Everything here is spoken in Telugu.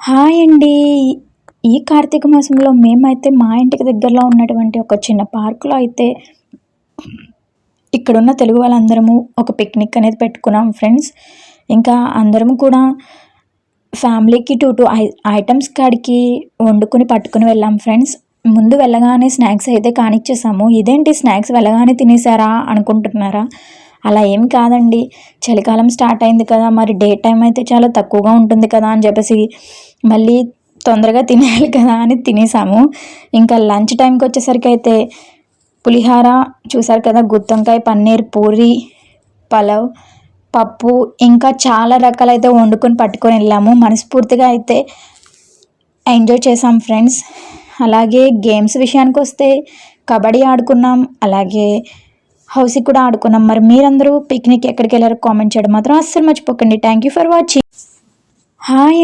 హాయ్ అండి. ఈ కార్తీక మాసంలో మేమైతే మా ఇంటికి దగ్గరలో ఉన్నటువంటి ఒక చిన్న పార్కులో అయితే ఇక్కడున్న తెలుగు వాళ్ళందరము ఒక పిక్నిక్ అనేది పెట్టుకున్నాం ఫ్రెండ్స్. ఇంకా అందరం కూడా ఫ్యామిలీకి 2 ఐటెమ్స్ కాడికి వండుకొని పట్టుకొని వెళ్ళాం ఫ్రెండ్స్. ముందు వెళ్ళగానే స్నాక్స్ అయితే కానిచ్చేసాము. ఇదేంటి స్నాక్స్ వెళ్ళగానే తినేసారా అనుకుంటున్నారా? అలా ఏం కాదండి. చలికాలం స్టార్ట్ అయింది కదా! మరి డే టైమ్ అయితే చాలా తక్కువగా ఉంటుంది కదా అని చెప్పేసి మళ్ళీ తొందరగా తినేయాలి కదా అని తినేసాము. ఇంకా లంచ్ టైంకి వచ్చేసరికి అయితే పులిహార చూసారు కదా, గుత్తొంకాయ పన్నీర్ పూరి, పలావ్, పప్పు ఇంకా చాలా రకాలైతే వండుకొని పట్టుకొని వెళ్ళాము. మనస్ఫూర్తిగా అయితే ఎంజాయ్ చేసాం ఫ్రెండ్స్. అలాగే గేమ్స్ విషయానికి వస్తే కబడ్డీ ఆడుకున్నాం, అలాగే హౌసీ కూడా ఆడుకున్నాం. మరి మీరందరూ పిక్నిక్ ఎక్కడికి వెళ్ళారో కామెంట్ చేయడం మాత్రం అస్సలు మర్చిపోకండి. Thank you for watching. Hi.